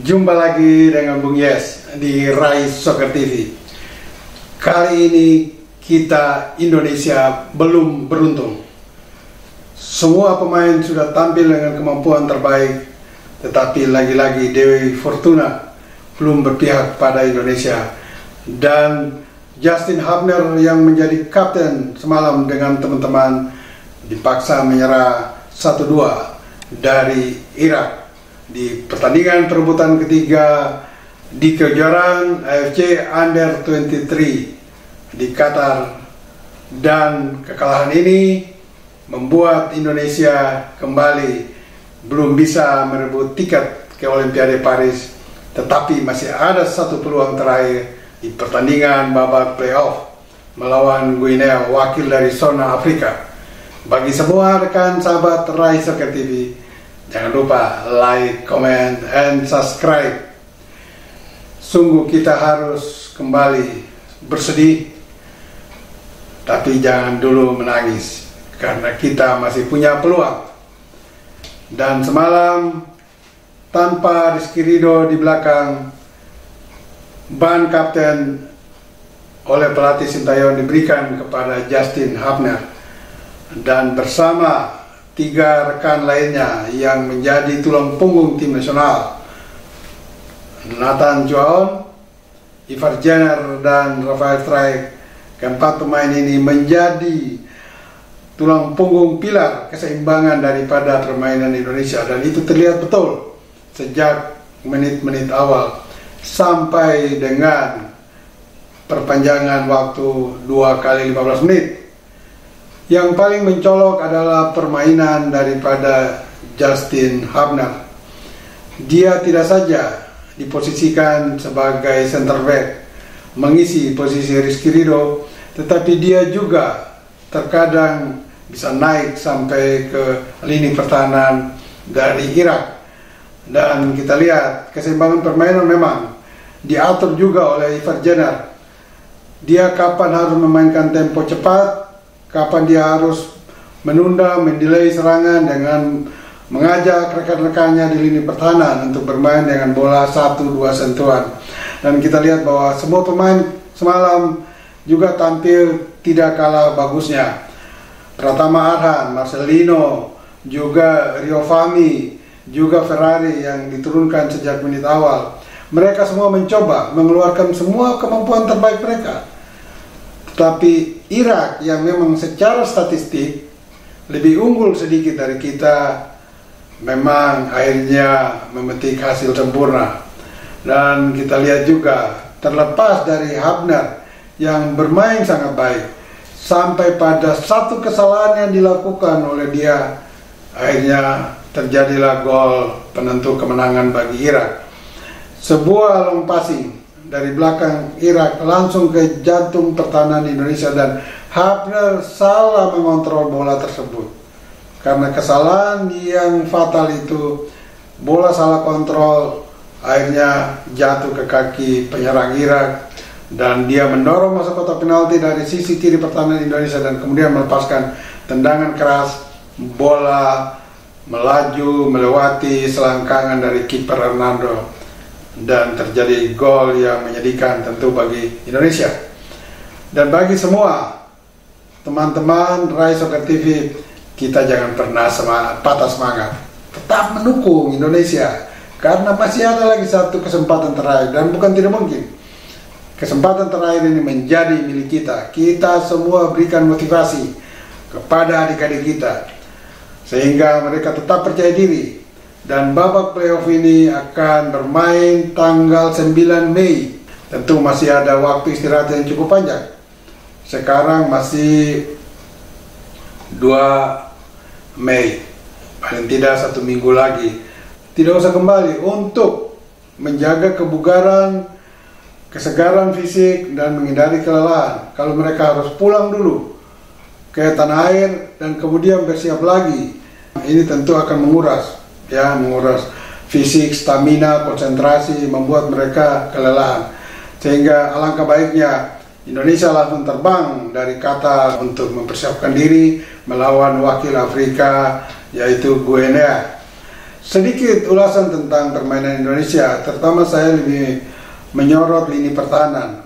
Jumpa lagi dengan Bung Yes di Rai Soccer TV. Kali ini kita Indonesia belum beruntung. Semua pemain sudah tampil dengan kemampuan terbaik, tetapi lagi-lagi Dewi Fortuna belum berpihak pada Indonesia. Dan Justin Hubner yang menjadi kapten semalam dengan teman-teman dipaksa menyerah 1-2 dari Irak di pertandingan perebutan ketiga di kejuaraan AFC Under-23 di Qatar. Dan kekalahan ini membuat Indonesia kembali belum bisa merebut tiket ke Olimpiade Paris, tetapi masih ada satu peluang terakhir di pertandingan babak playoff melawan Guinea, wakil dari zona Afrika. Bagi semua rekan sahabat Rai Soccer TV, jangan lupa like, comment, and subscribe. Sungguh kita harus kembali bersedih, tapi jangan dulu menangis, karena kita masih punya peluang. Dan semalam, tanpa Rizky Ridho di belakang, ban kapten oleh pelatih Sintayong diberikan kepada Justin Hubner. Dan bersama 3 rekan lainnya yang menjadi tulang punggung tim nasional, Nathan Juaon, Ivar Jenner, dan Rafael Struijk. Keempat pemain ini menjadi tulang punggung pilar keseimbangan daripada permainan Indonesia, dan itu terlihat betul sejak menit-menit awal sampai dengan perpanjangan waktu 2 kali 15 menit. Yang paling mencolok adalah permainan daripada Justin Hubner. Dia tidak saja diposisikan sebagai center back mengisi posisi Rizky Ridho, tetapi dia juga terkadang bisa naik sampai ke lini pertahanan dari Irak. Dan kita lihat keseimbangan permainan memang diatur juga oleh Ivar Jenner. Dia kapan harus memainkan tempo cepat, kapan dia harus menunda, mendelay serangan dengan mengajak rekan-rekannya di lini pertahanan untuk bermain dengan bola 1-2 sentuhan. Dan kita lihat bahwa semua pemain semalam juga tampil tidak kalah bagusnya. Pratama Arhan, Marcelino, juga Rio Fahmi, juga Ferrari yang diturunkan sejak menit awal. Mereka semua mencoba mengeluarkan semua kemampuan terbaik mereka. Tapi Irak yang memang secara statistik lebih unggul sedikit dari kita, memang akhirnya memetik hasil sempurna. Dan kita lihat juga terlepas dari Hubner yang bermain sangat baik, sampai pada satu kesalahan yang dilakukan oleh dia, akhirnya terjadilah gol penentu kemenangan bagi Irak. Sebuah long passing dari belakang Irak langsung ke jantung pertahanan Indonesia, dan Hubner salah mengontrol bola tersebut. Karena kesalahan yang fatal itu, bola salah kontrol, akhirnya jatuh ke kaki penyerang Irak, dan dia mendorong masuk kotak penalti dari sisi kiri pertahanan Indonesia, dan kemudian melepaskan tendangan keras. Bola melaju melewati selangkangan dari kiper Hernando, dan terjadi gol yang menyedihkan tentu bagi Indonesia. Dan bagi semua teman-teman Rai Soccer TV, kita jangan pernah patah semangat, tetap mendukung Indonesia, karena masih ada lagi satu kesempatan terakhir, dan bukan tidak mungkin kesempatan terakhir ini menjadi milik kita. Kita semua berikan motivasi kepada adik-adik kita sehingga mereka tetap percaya diri. Dan babak playoff ini akan bermain tanggal 9 Mei. Tentu masih ada waktu istirahat yang cukup panjang. Sekarang masih 2 Mei, paling tidak 1 minggu lagi. Tidak usah kembali untuk menjaga kebugaran, kesegaran fisik, dan menghindari kelelahan. Kalau mereka harus pulang dulu ke tanah air dan kemudian bersiap lagi, ini tentu akan menguras fisik, stamina, konsentrasi, membuat mereka kelelahan. Sehingga alangkah baiknya Indonesia langsung terbang dari Qatar untuk mempersiapkan diri melawan wakil Afrika, yaitu Guinea. Sedikit ulasan tentang permainan Indonesia, terutama saya lebih menyorot lini pertahanan.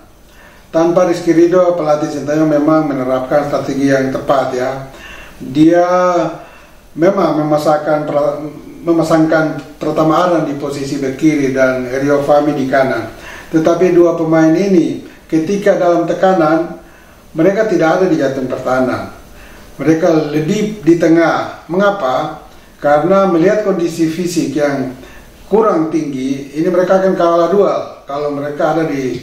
Tanpa Rizky Ridho, pelatih Sintayong memang menerapkan strategi yang tepat ya. Dia memang memasangkan Pratama Arhan di posisi bek kiri dan Rio Fahmi di kanan. Tetapi dua pemain ini ketika dalam tekanan, mereka tidak ada di jantung pertahanan. Mereka lebih di tengah. Mengapa? Karena melihat kondisi fisik yang kurang tinggi, ini mereka akan kalah duel kalau mereka ada di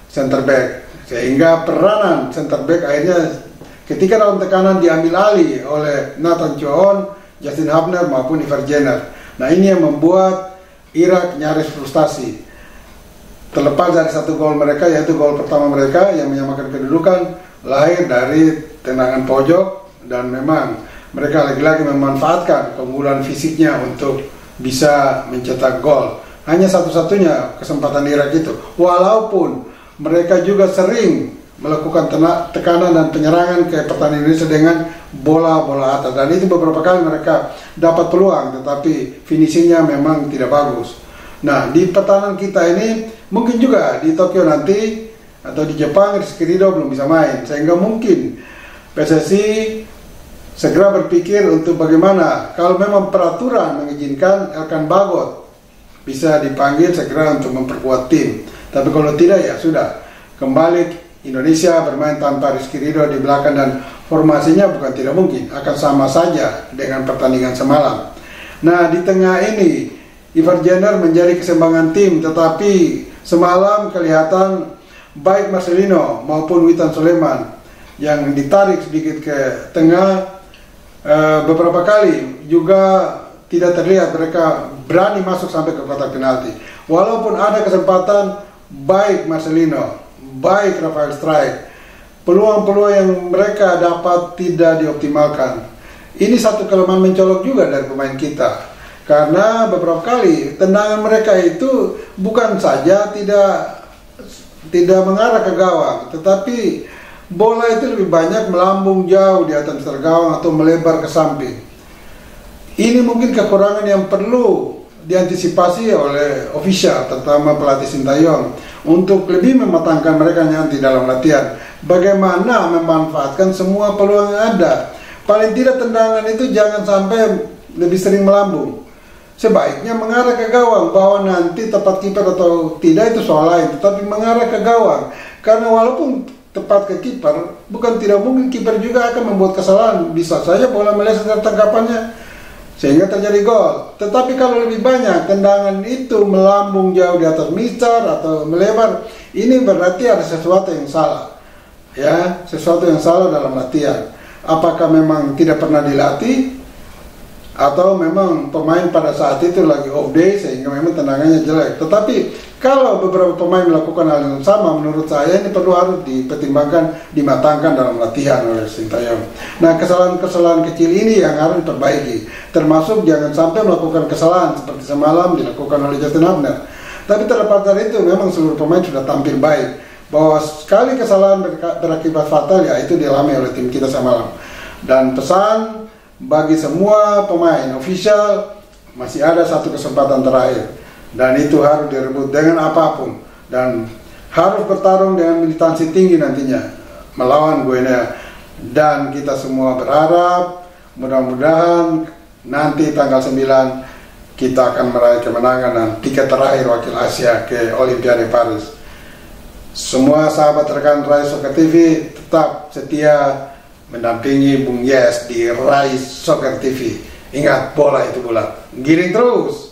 center back. Sehingga peranan center back akhirnya ketika dalam tekanan diambil alih oleh Nathan Choon, Justin Hubner maupun Ivar Jenner. Nah, ini yang membuat Irak nyaris frustasi. Terlepas dari satu gol mereka, yaitu gol pertama mereka yang menyamakan kedudukan, lahir dari tendangan pojok, dan memang mereka lagi-lagi memanfaatkan keunggulan fisiknya untuk bisa mencetak gol. Hanya satu-satunya kesempatan Irak itu. Walaupun mereka juga sering melakukan tekanan dan penyerangan ke pertahanan Indonesia dengan bola-bola atas. Dan itu beberapa kali mereka dapat peluang, tetapi finishingnya memang tidak bagus. Nah, di pertahanan kita ini mungkin juga di Tokyo nanti atau di Jepang Rizky Ridho belum bisa main, sehingga mungkin PSSI segera berpikir untuk bagaimana kalau memang peraturan mengizinkan Elkan Bagot bisa dipanggil segera untuk memperkuat tim. Tapi kalau tidak, ya sudah, kembali Indonesia bermain tanpa Rizky Ridho di belakang, dan formasinya bukan tidak mungkin akan sama saja dengan pertandingan semalam. Nah, di tengah ini Ivar Jenner menjadi keseimbangan tim, tetapi semalam kelihatan baik Marcelino maupun Witan Sulaiman yang ditarik sedikit ke tengah, beberapa kali juga tidak terlihat mereka berani masuk sampai ke kotak penalti. Walaupun ada kesempatan, baik Marcelino, baik Rafael Strijk, peluang-peluang yang mereka dapat tidak dioptimalkan. Ini satu kelemahan mencolok juga dari pemain kita, karena beberapa kali tendangan mereka itu bukan saja tidak mengarah ke gawang, tetapi bola itu lebih banyak melambung jauh di atas gawang atau melebar ke samping. Ini mungkin kekurangan yang perlu diantisipasi oleh ofisial, terutama pelatih Sintayong, untuk lebih mematangkan mereka nanti dalam latihan. Bagaimana memanfaatkan semua peluang yang ada. Paling tidak tendangan itu jangan sampai lebih sering melambung. Sebaiknya mengarah ke gawang, bahwa nanti tepat kiper atau tidak itu soal lain, tetapi mengarah ke gawang. Karena walaupun tepat ke kiper, bukan tidak mungkin kiper juga akan membuat kesalahan. Bisa saja bola meleset dari tangkapannya sehingga terjadi gol. Tetapi kalau lebih banyak tendangan itu melambung jauh di atas mistar atau melebar, ini berarti ada sesuatu yang salah. Ya, sesuatu yang salah dalam latihan. Apakah memang tidak pernah dilatih, atau memang pemain pada saat itu lagi off day sehingga memang tendangannya jelek. Tetapi kalau beberapa pemain melakukan hal yang sama, menurut saya ini perlu harus dipertimbangkan, dimatangkan dalam latihan oleh Sintayong. Nah, kesalahan-kesalahan kecil ini yang harus diperbaiki, termasuk jangan sampai melakukan kesalahan seperti semalam dilakukan oleh Justin Hubner. Tapi terlepas dari itu, memang seluruh pemain sudah tampil baik. Bahwa sekali kesalahan berakibat fatal, ya itu dialami oleh tim kita semalam. Dan pesan bagi semua pemain official, masih ada satu kesempatan terakhir, dan itu harus direbut dengan apapun, dan harus bertarung dengan militansi tinggi nantinya melawan Guinea. Dan kita semua berharap mudah-mudahan nanti tanggal 9 kita akan meraih kemenangan dan tiket terakhir wakil Asia ke Olimpiade Paris. Semua sahabat rekan Rise Soccer TV tetap setia mendampingi Bung Yes di Rise Soccer TV. Ingat, bola itu bulat, giring terus.